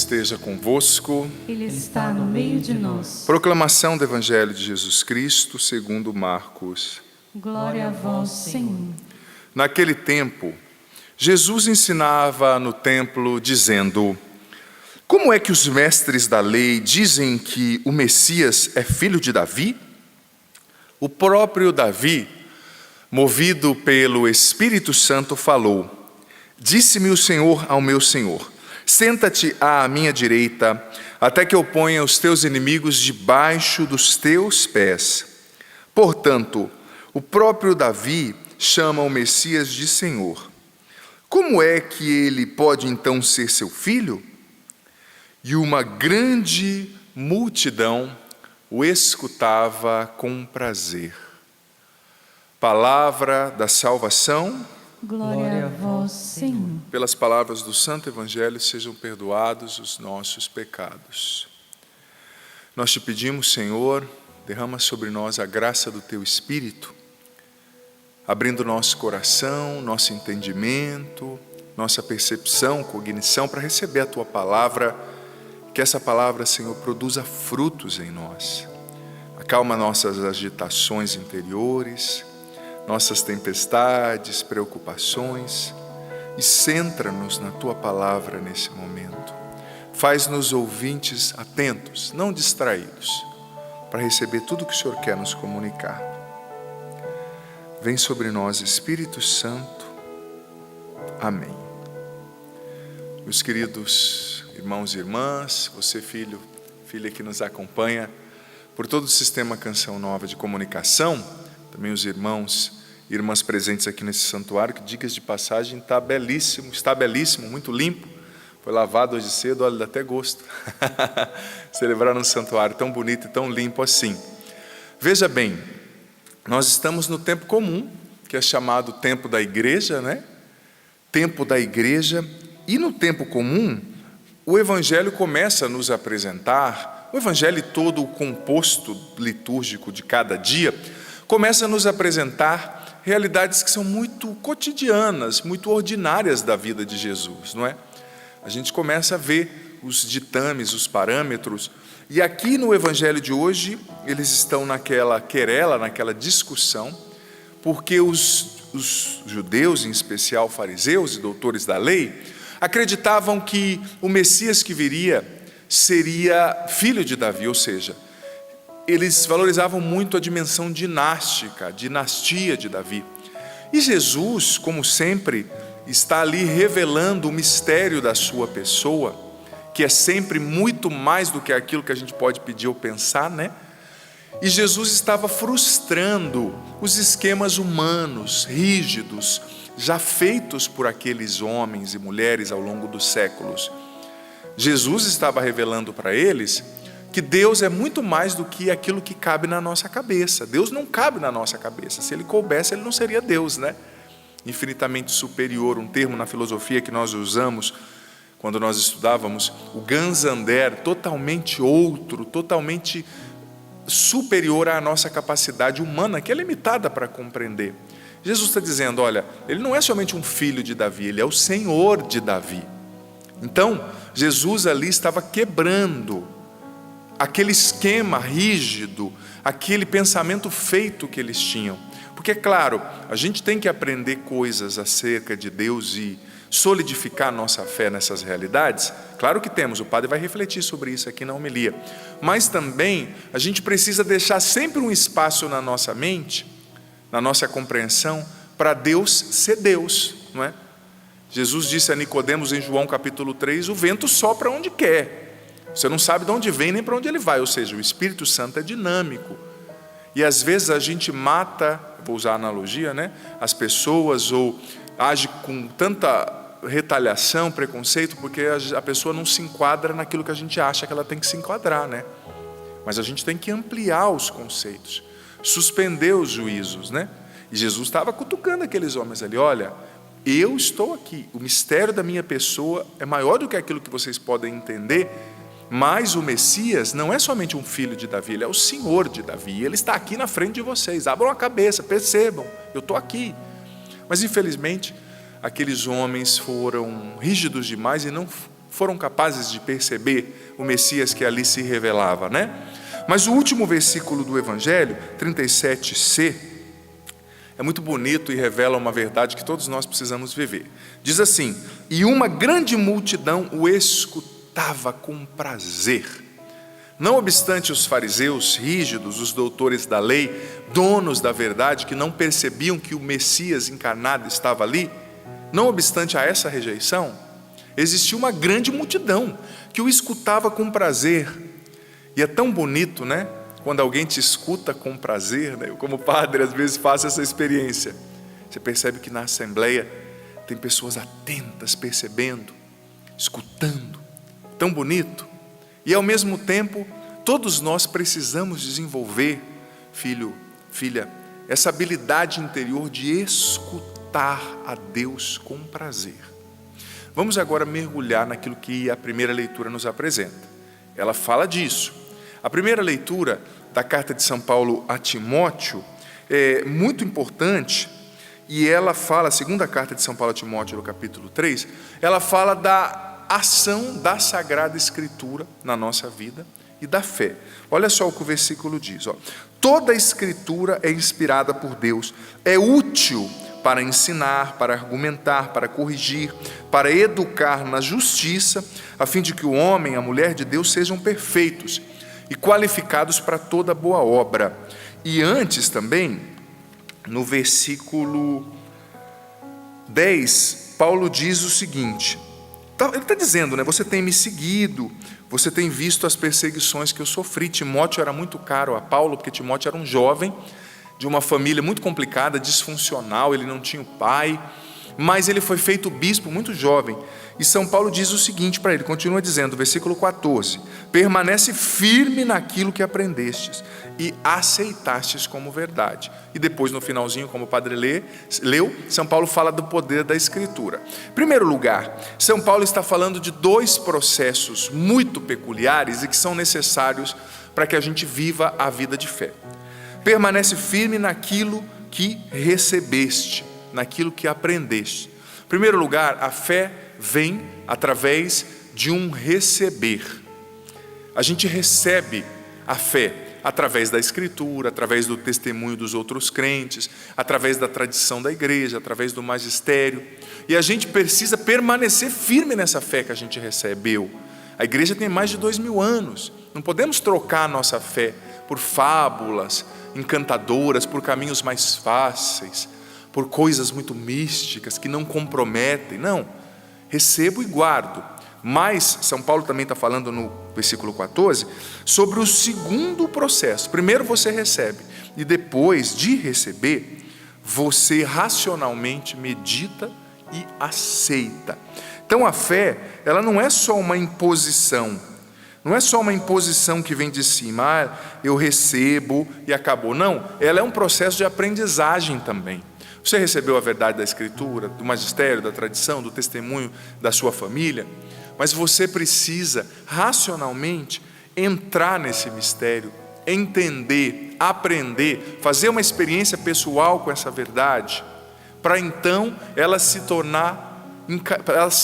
esteja convosco. Ele está no meio de nós. Proclamação do Evangelho de Jesus Cristo segundo Marcos. Glória a vós, Senhor. Naquele tempo, Jesus ensinava no templo dizendo: como é que os mestres da lei dizem que o Messias é filho de Davi? O próprio Davi, movido pelo Espírito Santo, falou: disse-me o Senhor ao meu Senhor: senta-te à minha direita, até que eu ponha os teus inimigos debaixo dos teus pés. Portanto, o próprio Davi chama o Messias de Senhor. Como é que ele pode então ser seu filho? E uma grande multidão o escutava com prazer. Palavra da salvação. Glória a vós, Senhor. Pelas palavras do Santo Evangelho sejam perdoados os nossos pecados. Nós te pedimos, Senhor, derrama sobre nós a graça do Teu Espírito, abrindo nosso coração, nosso entendimento, nossa percepção, cognição, para receber a Tua palavra, que essa palavra, Senhor, produza frutos em nós. Acalma nossas agitações interiores, nossas tempestades, preocupações, e centra-nos na Tua palavra nesse momento. Faz-nos ouvintes atentos, não distraídos, para receber tudo que o Senhor quer nos comunicar. Vem sobre nós, Espírito Santo. Amém. Meus queridos irmãos e irmãs, você filho, filha que nos acompanha por todo o sistema Canção Nova de comunicação, também os irmãos e irmãs presentes aqui nesse santuário, que, dicas de passagem, está belíssimo, muito limpo. Foi lavado hoje cedo, olha, dá até gosto. Celebrar um santuário tão bonito e tão limpo assim. Veja bem, nós estamos no tempo comum, que é chamado tempo da igreja, né? Tempo da igreja. E no tempo comum, o Evangelho começa a nos apresentar, o Evangelho todo, o composto litúrgico de cada dia, começa a nos apresentar realidades que são muito cotidianas, muito ordinárias da vida de Jesus, não é? A gente começa a ver os ditames, os parâmetros, e aqui no Evangelho de hoje, eles estão naquela querela, naquela discussão, porque os judeus, em especial fariseus e doutores da lei, acreditavam que o Messias que viria seria filho de Davi, ou seja, eles valorizavam muito a dimensão dinástica, a dinastia de Davi. E Jesus, como sempre, está ali revelando o mistério da sua pessoa, que é sempre muito mais do que aquilo que a gente pode pedir ou pensar, né? E Jesus estava frustrando os esquemas humanos, rígidos, já feitos por aqueles homens e mulheres ao longo dos séculos. Jesus estava revelando para eles que Deus é muito mais do que aquilo que cabe na nossa cabeça. Deus não cabe na nossa cabeça. Se Ele coubesse, Ele não seria Deus, né? Infinitamente superior, um termo na filosofia que nós usamos quando nós estudávamos, o Ganzander, totalmente outro, totalmente superior à nossa capacidade humana, que é limitada para compreender. Jesus está dizendo, olha, Ele não é somente um filho de Davi, Ele é o Senhor de Davi. Então, Jesus ali estava quebrando aquele esquema rígido, aquele pensamento feito que eles tinham. Porque, é claro, a gente tem que aprender coisas acerca de Deus e solidificar nossa fé nessas realidades. Claro que temos, o padre vai refletir sobre isso aqui na homilia. Mas também a gente precisa deixar sempre um espaço na nossa mente, na nossa compreensão, para Deus ser Deus, não é? Jesus disse a Nicodemos em João capítulo 3, o vento sopra onde quer. Você não sabe de onde vem nem para onde ele vai, ou seja, o Espírito Santo é dinâmico. E às vezes a gente mata, vou usar a analogia, né? As pessoas, ou age com tanta retaliação, preconceito, porque a pessoa não se enquadra naquilo que a gente acha que ela tem que se enquadrar, né? Mas a gente tem que ampliar os conceitos, suspender os juízos, né? E Jesus estava cutucando aqueles homens ali, olha, eu estou aqui, o mistério da minha pessoa é maior do que aquilo que vocês podem entender, mas o Messias não é somente um filho de Davi, ele é o Senhor de Davi, ele está aqui na frente de vocês, abram a cabeça, percebam, eu estou aqui. Mas infelizmente, aqueles homens foram rígidos demais e não foram capazes de perceber o Messias que ali se revelava, né? Mas o último versículo do Evangelho, 37c, é muito bonito e revela uma verdade que todos nós precisamos viver. Diz assim: e uma grande multidão o escutava com prazer. Não obstante os fariseus rígidos, os doutores da lei, donos da verdade, que não percebiam que o Messias encarnado estava ali, não obstante a essa rejeição, existia uma grande multidão que o escutava com prazer. E é tão bonito, né? Quando alguém te escuta com prazer, né? Eu, como padre, às vezes faço essa experiência. Você percebe que na assembleia tem pessoas atentas, percebendo, escutando. Tão bonito. E ao mesmo tempo, todos nós precisamos desenvolver, filho, filha, essa habilidade interior de escutar a Deus com prazer. Vamos agora mergulhar naquilo que a primeira leitura nos apresenta. Ela fala disso. A primeira leitura da carta de São Paulo a Timóteo é muito importante, e ela fala, a segunda carta de São Paulo a Timóteo, no capítulo 3, ela fala da ação da Sagrada Escritura na nossa vida e da fé. Olha só o que o versículo diz, ó. Toda a Escritura é inspirada por Deus, é útil para ensinar, para argumentar, para corrigir, para educar na justiça, a fim de que o homem e a mulher de Deus sejam perfeitos e qualificados para toda boa obra. E antes também, no versículo 10, Paulo diz o seguinte, ele está dizendo, né, você tem me seguido, você tem visto as perseguições que eu sofri. Timóteo era muito caro a Paulo, porque Timóteo era um jovem, de uma família muito complicada, disfuncional, ele não tinha o pai, mas ele foi feito bispo muito jovem. E São Paulo diz o seguinte para ele, continua dizendo, versículo 14, permanece firme naquilo que aprendestes e aceitastes como verdade. E depois no finalzinho, como o padre leu, São Paulo fala do poder da Escritura. Em primeiro lugar, São Paulo está falando de dois processos muito peculiares e que são necessários para que a gente viva a vida de fé. Permanece firme naquilo que recebeste, naquilo que aprendeste. Em primeiro lugar, a fé vem através de um receber. A gente recebe a fé através da Escritura, através do testemunho dos outros crentes, através da tradição da igreja, através do magistério. E a gente precisa permanecer firme nessa fé que a gente recebeu. A igreja tem mais de 2000 anos. Não podemos trocar a nossa fé por fábulas encantadoras, por caminhos mais fáceis, por coisas muito místicas que não comprometem. Não, recebo e guardo. Mas São Paulo também está falando no versículo 14 sobre o segundo processo. Primeiro você recebe e depois de receber, você racionalmente medita e aceita. Então a fé, ela não é só uma imposição. Não é só uma imposição que vem de cima, eu recebo e acabou. Não, ela é um processo de aprendizagem também. Você recebeu a verdade da Escritura, do magistério, da tradição, do testemunho da sua família, mas você precisa racionalmente entrar nesse mistério, entender, aprender, fazer uma experiência pessoal com essa verdade, para então ela se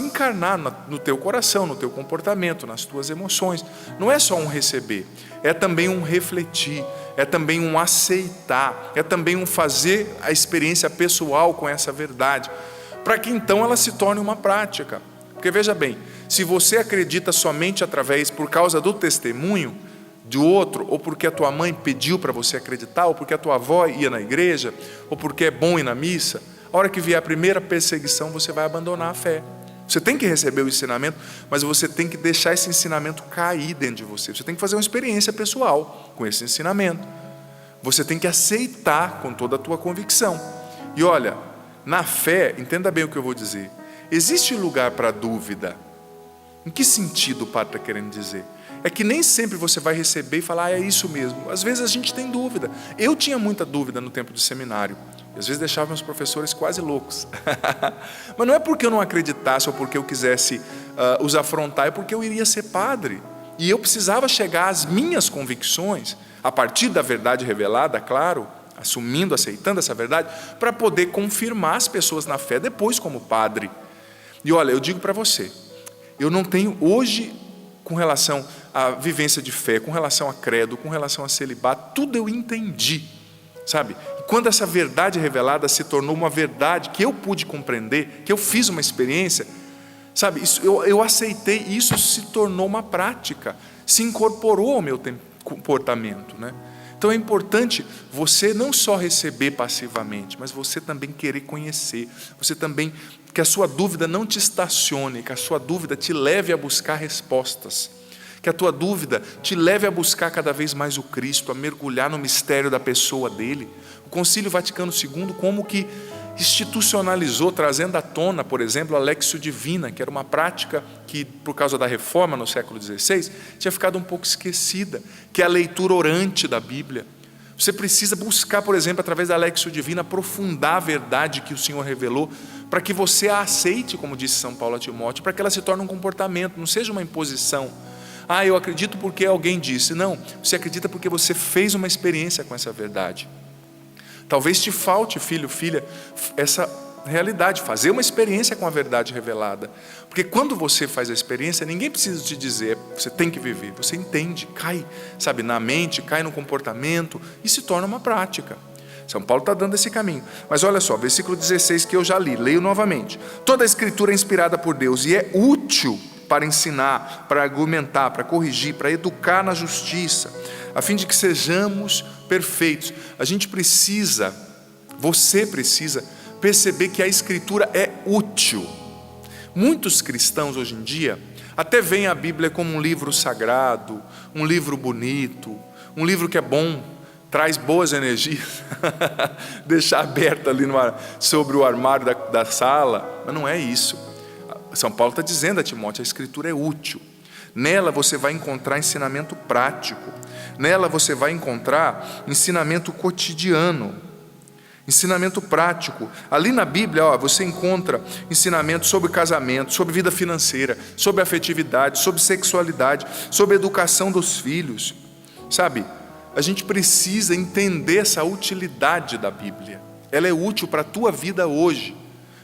encarnar no teu coração, no teu comportamento, nas tuas emoções. Não é só um receber, é também um refletir, é também um aceitar, é também um fazer a experiência pessoal com essa verdade, para que então ela se torne uma prática. Porque veja bem, se você acredita somente por causa do testemunho de outro, ou porque a tua mãe pediu para você acreditar, ou porque a tua avó ia na igreja, ou porque é bom ir na missa, a hora que vier a primeira perseguição, você vai abandonar a fé. Você tem que receber o ensinamento, mas você tem que deixar esse ensinamento cair dentro de você. Você tem que fazer uma experiência pessoal com esse ensinamento. Você tem que aceitar com toda a tua convicção. E olha, na fé, entenda bem o que eu vou dizer, existe lugar para dúvida. Em que sentido o padre está querendo dizer? É que nem sempre você vai receber e falar, é isso mesmo. Às vezes a gente tem dúvida. Eu tinha muita dúvida no tempo do seminário. Às vezes deixava meus professores quase loucos. Mas não é porque eu não acreditasse ou porque eu quisesse os afrontar, é porque eu iria ser padre. E eu precisava chegar às minhas convicções, a partir da verdade revelada, claro, assumindo, aceitando essa verdade, para poder confirmar as pessoas na fé depois como padre. E olha, eu digo para você, Eu não tenho hoje, com relação à vivência de fé, com relação a credo, com relação a celibato, tudo eu entendi, sabe? E quando essa verdade revelada se tornou uma verdade que eu pude compreender, que eu fiz uma experiência, sabe? Eu aceitei, e isso se tornou uma prática, se incorporou ao meu comportamento, né? Então é importante você não só receber passivamente, mas você também querer conhecer, você também, que a sua dúvida não te estacione, que a sua dúvida te leve a buscar respostas, que a tua dúvida te leve a buscar cada vez mais o Cristo, a mergulhar no mistério da pessoa dele. O Concílio Vaticano II como que institucionalizou, trazendo à tona, por exemplo, a Lectio Divina, que era uma prática que, por causa da reforma no século XVI, tinha ficado um pouco esquecida, que é a leitura orante da Bíblia. Você precisa buscar, por exemplo, através da Lectio Divina, aprofundar a verdade que o Senhor revelou, para que você a aceite, como disse São Paulo a Timóteo, para que ela se torne um comportamento, não seja uma imposição. Ah, eu acredito porque alguém disse. Não, você acredita porque você fez uma experiência com essa verdade. Talvez te falte, filho, filha, essa realidade, fazer uma experiência com a verdade revelada. Porque quando você faz a experiência, ninguém precisa te dizer, você tem que viver. Você entende, cai, sabe, na mente, cai no comportamento e se torna uma prática. São Paulo está dando esse caminho. Mas olha só, versículo 16 que eu já li, leio novamente. Toda a escritura é inspirada por Deus e é útil para ensinar, para argumentar, para corrigir, para educar na justiça, a fim de que sejamos perfeitos. A gente precisa, você precisa perceber que a Escritura é útil. Muitos cristãos hoje em dia até veem a Bíblia como um livro sagrado, um livro bonito, um livro que é bom, traz boas energias, deixar aberto ali sobre o armário da sala, mas não é isso. São Paulo está dizendo a Timóteo, a Escritura é útil. Nela você vai encontrar ensinamento prático. Nela você vai encontrar ensinamento cotidiano, ensinamento prático. Ali na Bíblia, você encontra ensinamento sobre casamento, sobre vida financeira, sobre afetividade, sobre sexualidade, sobre educação dos filhos. Sabe, a gente precisa entender essa utilidade da Bíblia. Ela é útil para a tua vida hoje.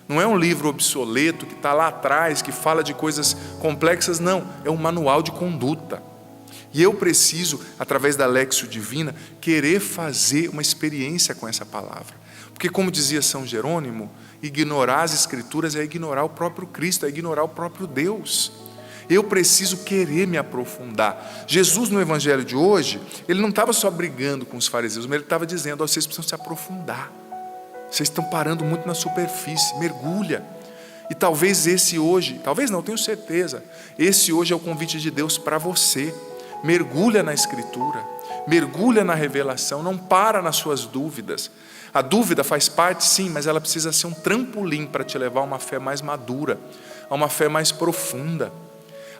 Não é um livro obsoleto que está lá atrás, que fala de coisas complexas, não. É um manual de conduta. E eu preciso, através da Lectio Divina, querer fazer uma experiência com essa palavra. Porque, como dizia São Jerônimo, ignorar as Escrituras é ignorar o próprio Cristo, é ignorar o próprio Deus. Eu preciso querer me aprofundar. Jesus, no Evangelho de hoje, ele não estava só brigando com os fariseus, mas ele estava dizendo, vocês precisam se aprofundar. Vocês estão parando muito na superfície, mergulha. E talvez esse hoje, talvez não, tenho certeza, esse hoje é o convite de Deus para você. Mergulha na Escritura, mergulha na revelação, não para nas suas dúvidas. A dúvida faz parte sim, mas ela precisa ser um trampolim para te levar a uma fé mais madura, a uma fé mais profunda.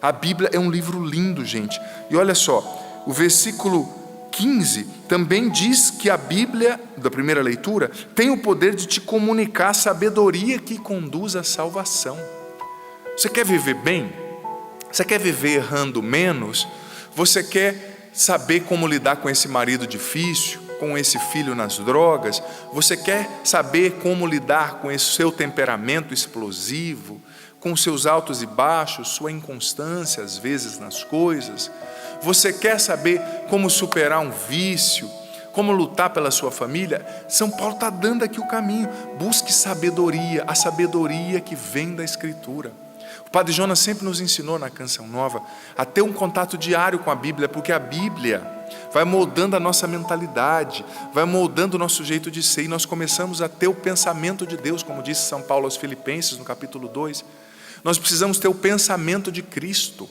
A Bíblia é um livro lindo, gente. E olha só, o versículo 15 também diz que a Bíblia, da primeira leitura, tem o poder de te comunicar a sabedoria que conduz à salvação. Você quer viver bem? Você quer viver errando menos? Você quer saber como lidar com esse marido difícil, com esse filho nas drogas? Você quer saber como lidar com esse seu temperamento explosivo, com seus altos e baixos, sua inconstância às vezes nas coisas? Você quer saber como superar um vício, como lutar pela sua família? São Paulo está dando aqui o caminho. Busque sabedoria, a sabedoria que vem da Escritura. O Padre Jonas sempre nos ensinou na Canção Nova a ter um contato diário com a Bíblia, porque a Bíblia vai moldando a nossa mentalidade, vai moldando o nosso jeito de ser, e nós começamos a ter o pensamento de Deus, como disse São Paulo aos Filipenses, no capítulo 2. Nós precisamos ter o pensamento de Cristo.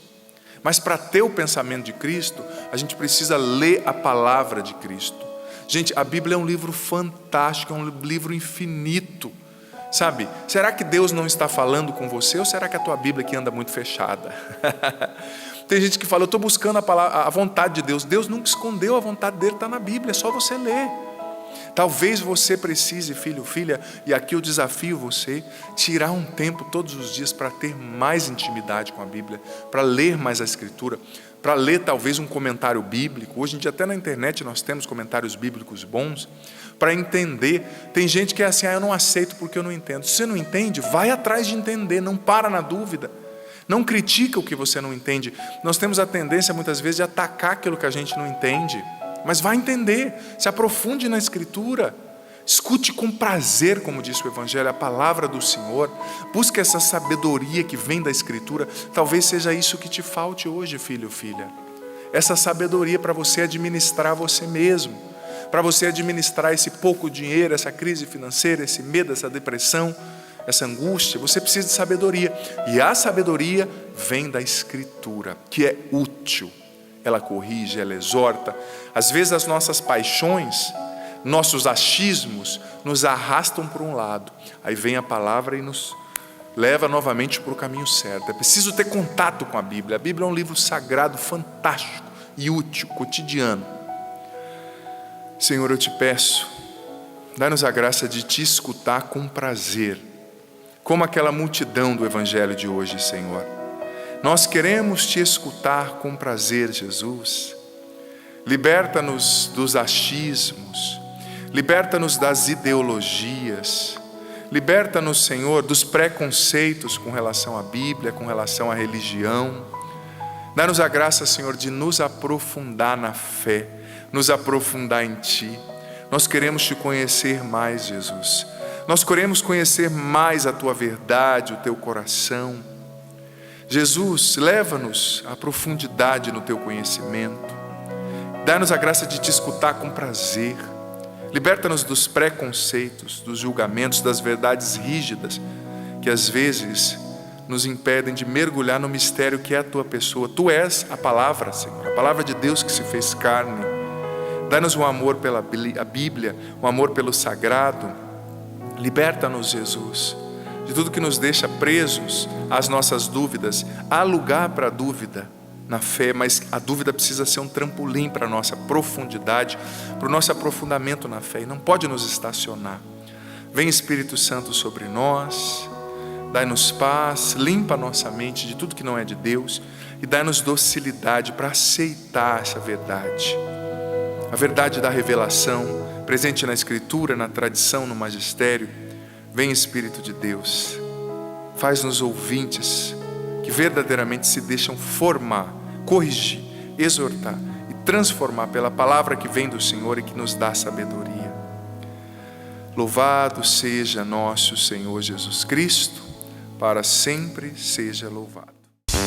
Mas para ter o pensamento de Cristo, a gente precisa ler a palavra de Cristo. Gente, a Bíblia é um livro fantástico, é um livro infinito. Sabe, será que Deus não está falando com você, ou será que é a tua Bíblia que anda muito fechada? Tem gente que fala, eu estou buscando a vontade de Deus. Deus nunca escondeu, a vontade dele está na Bíblia, é só você ler. Talvez você precise, filho, filha, e aqui eu desafio você, tirar um tempo todos os dias para ter mais intimidade com a Bíblia, para ler mais a Escritura, para ler talvez um comentário bíblico. Hoje em dia até na internet nós temos comentários bíblicos bons, para entender. Tem gente que é assim, eu não aceito porque eu não entendo. Se você não entende, vai atrás de entender, não para na dúvida. Não critica o que você não entende. Nós temos a tendência muitas vezes de atacar aquilo que a gente não entende. Mas vai entender, se aprofunde na Escritura. Escute com prazer, como disse o Evangelho, a palavra do Senhor. Busque essa sabedoria que vem da Escritura. Talvez seja isso que te falte hoje, filho ou filha. Essa sabedoria para você administrar você mesmo. Para você administrar esse pouco dinheiro, essa crise financeira, esse medo, essa depressão, essa angústia. Você precisa de sabedoria. E a sabedoria vem da Escritura, que é útil. Ela corrige, ela exorta. Às vezes as nossas paixões, nossos achismos nos arrastam para um lado. Aí vem a palavra e nos leva novamente para o caminho certo. É preciso ter contato com a Bíblia. A Bíblia é um livro sagrado, fantástico e útil, cotidiano. Senhor, eu te peço, dá-nos a graça de te escutar com prazer, como aquela multidão do Evangelho de hoje, Senhor. Nós queremos te escutar com prazer, Jesus. Liberta-nos dos achismos, liberta-nos das ideologias, liberta-nos, Senhor, dos preconceitos com relação à Bíblia, com relação à religião. Dá-nos a graça, Senhor, de nos aprofundar na fé, nos aprofundar em Ti. Nós queremos Te conhecer mais, Jesus. Nós queremos conhecer mais a Tua verdade, o Teu coração. Jesus, leva-nos à profundidade no Teu conhecimento. Dá-nos a graça de Te escutar com prazer. Liberta-nos dos preconceitos, dos julgamentos, das verdades rígidas, que às vezes nos impedem de mergulhar no mistério que é a Tua pessoa. Tu és a palavra, Senhor, a palavra de Deus que se fez carne. Dá-nos um amor pela Bíblia, um amor pelo sagrado. Liberta-nos, Jesus, de tudo que nos deixa presos às nossas dúvidas. Há lugar para a dúvida na fé, mas a dúvida precisa ser um trampolim para a nossa profundidade, para o nosso aprofundamento na fé, e não pode nos estacionar. Vem Espírito Santo sobre nós, dai-nos paz, limpa a nossa mente de tudo que não é de Deus e dai-nos docilidade para aceitar essa verdade. A verdade da revelação, presente na Escritura, na tradição, no magistério. Vem Espírito de Deus, faz-nos ouvintes que verdadeiramente se deixam formar, corrigir, exortar e transformar pela palavra que vem do Senhor e que nos dá sabedoria. Louvado seja nosso Senhor Jesus Cristo, para sempre seja louvado.